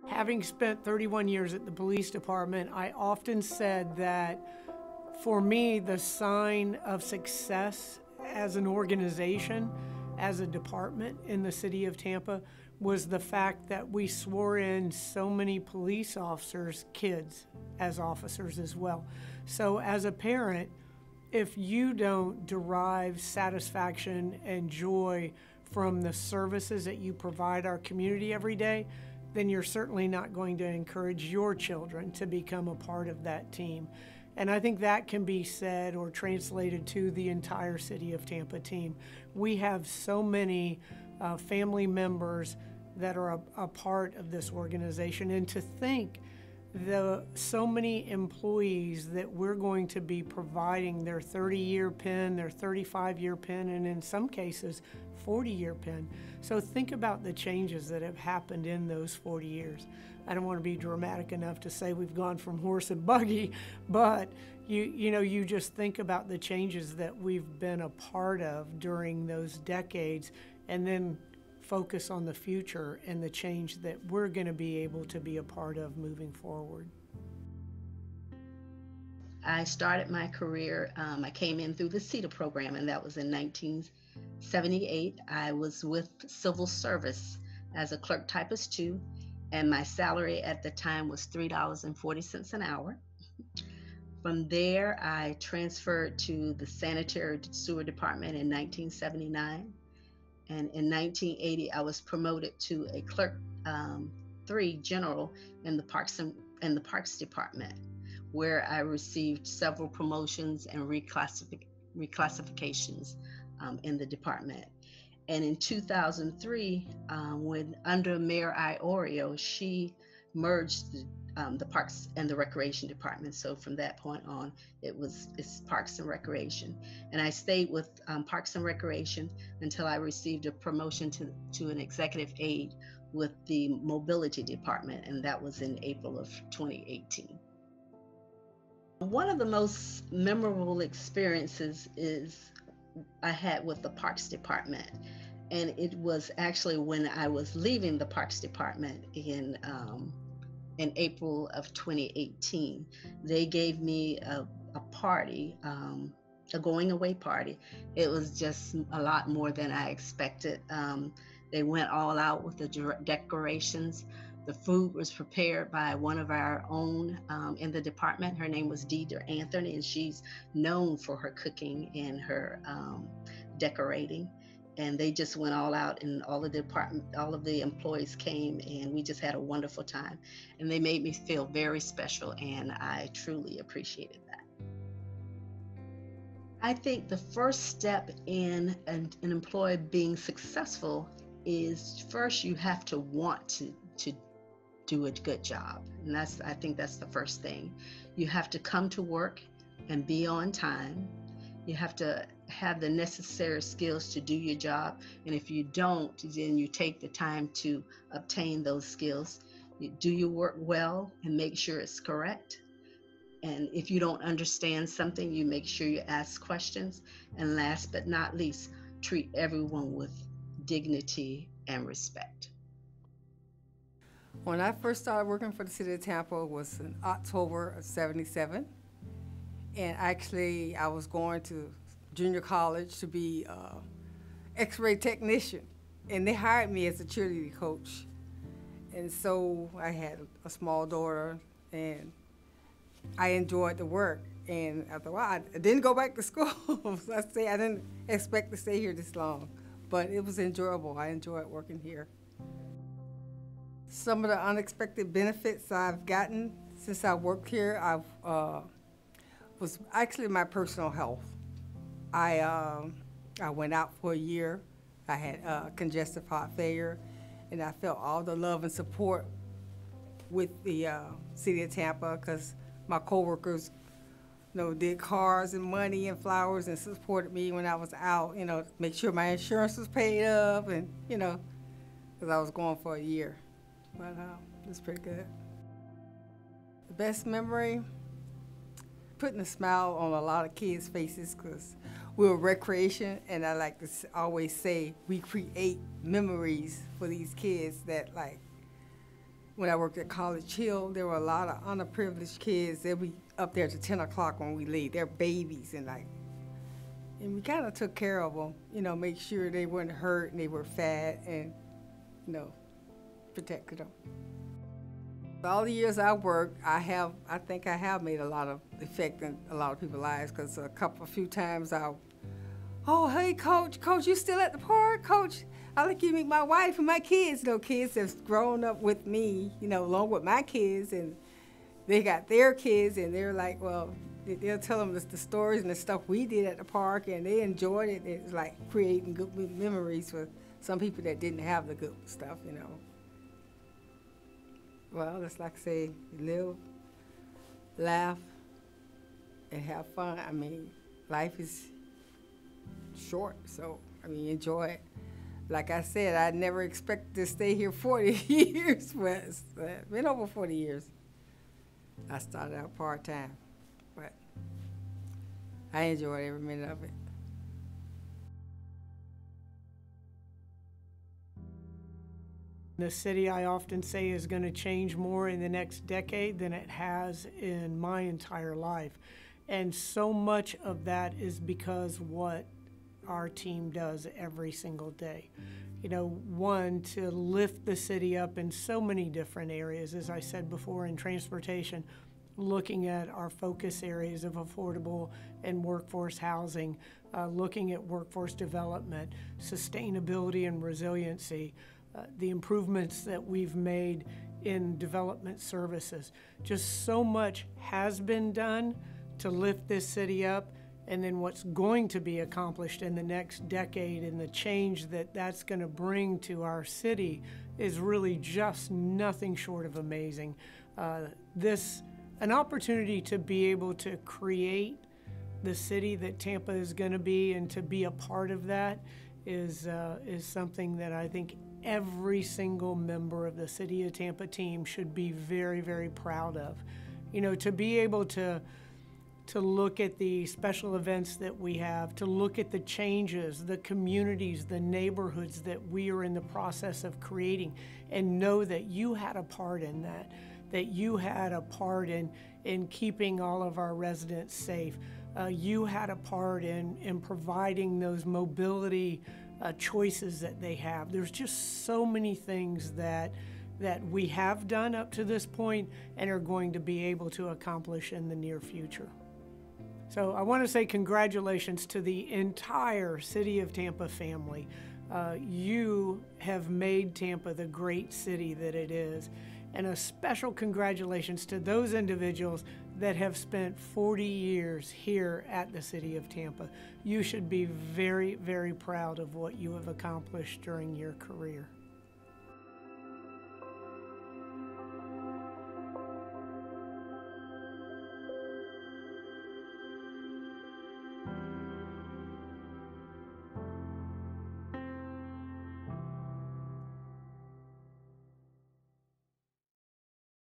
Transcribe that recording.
Having spent 31 years at the police department, I often said that for me, the sign of success as an organization, as a department in the city of Tampa, was the fact that we swore in so many police officers' kids as officers as well. So as a parent, if you don't derive satisfaction and joy from the services that you provide our community every day, then you're certainly not going to encourage your children to become a part of that team. And I think that can be said or translated to the entire City of Tampa team. We have so many family members that are a part of this organization, and to think so many employees that we're going to be providing their 30-year PIN, their 35-year PIN, and in some cases 40-year PIN. So think about the changes that have happened in those 40 years. I don't want to be dramatic enough to say we've gone from horse and buggy, but you just think about the changes that we've been a part of during those decades, and then focus on the future and the change that we're going to be able to be a part of moving forward. I started my career, I came in through the CETA program, and that was in 1978. I was with Civil Service as a clerk typist 2, and my salary at the time was $3.40 an hour. From there, I transferred to the Sanitary Sewer Department in 1979. And in 1980, I was promoted to a clerk 3 general in the Parks Department, where I received several promotions and reclassifications in the department. And in 2003, when under Mayor Iorio, she merged the Parks and the Recreation Department. So from that point on, it's Parks and Recreation. And I stayed with Parks and Recreation until I received a promotion to an executive aide with the Mobility Department, and that was in April of 2018. One of the most memorable experiences I had with the Parks Department, and it was actually when I was leaving the Parks Department in April of 2018. They gave me a party, a going away party. It was just a lot more than I expected. They went all out with the decorations. The food was prepared by one of our own in the department. Her name was Deidre Anthony, and she's known for her cooking and her decorating. And they just went all out, and all of the employees came, and we just had a wonderful time. And they made me feel very special, and I truly appreciated that. I think the first step in an employee being successful is, first you have to want to do a good job. And I think that's the first thing. You have to come to work and be on time. You have to have the necessary skills to do your job. And if you don't, then you take the time to obtain those skills. You do your work well and make sure it's correct. And if you don't understand something, you make sure you ask questions. And last but not least, treat everyone with dignity and respect. When I first started working for the City of Tampa was in October of '77. And actually, I was going to junior college to be an X-ray technician. And they hired me as a cheerleading coach. And so I had a small daughter, and I enjoyed the work. And I thought, well, I didn't go back to school. So I didn't expect to stay here this long. But it was enjoyable. I enjoyed working here. Some of the unexpected benefits I've gotten since I worked here, was actually my personal health. I went out for a year. I had congestive heart failure, and I felt all the love and support with the City of Tampa, because my coworkers, did cars and money and flowers and supported me when I was out. Make sure my insurance was paid up, and because I was going for a year. But it was pretty good. The best memory, putting a smile on a lot of kids' faces, because we're recreation, and I like to always say we create memories for these kids that when I worked at College Hill, there were a lot of underprivileged kids. They'd be up there till 10 o'clock when we leave. They're babies, and we kind of took care of them, make sure they weren't hurt and they were fed, and, protected them. All the years I worked, I think I have made a lot of effect in a lot of people's lives, because a few times oh, hey, Coach, you still at the park? Coach, I'd like you to meet my wife and my kids. Kids have grown up with me, along with my kids, and they got their kids, and they're like, well, they'll tell them the stories and the stuff we did at the park, and they enjoyed it. It's like creating good memories for some people that didn't have the good stuff, Well, it's like I say, live, laugh, and have fun. I mean, life is short, so, enjoy it. Like I said, I never expected to stay here 40 years, but it's been over 40 years. I started out part-time, but I enjoyed every minute of it. The city, I often say, is going to change more in the next decade than it has in my entire life. And so much of that is because what our team does every single day. One, to lift the city up in so many different areas, as I said before, in transportation, looking at our focus areas of affordable and workforce housing, looking at workforce development, sustainability and resiliency, the improvements that we've made in development services. Just so much has been done to lift this city up, and then what's going to be accomplished in the next decade and the change that that's going to bring to our city is really just nothing short of amazing. An opportunity to be able to create the city that Tampa is going to be, and to be a part of that is something that I think every single member of the City of Tampa team should be very, very proud of. To be able to look at the special events that we have, to look at the changes, the communities, the neighborhoods that we are in the process of creating, and know that you had a part in that you had a part in keeping all of our residents safe. You had a part in providing those mobility choices that they have. There's just so many things that we have done up to this point and are going to be able to accomplish in the near future. So I want to say congratulations to the entire City of Tampa family. You have made Tampa the great city that it is. And a special congratulations to those individuals that have spent 40 years here at the City of Tampa. You should be very, very proud of what you have accomplished during your career.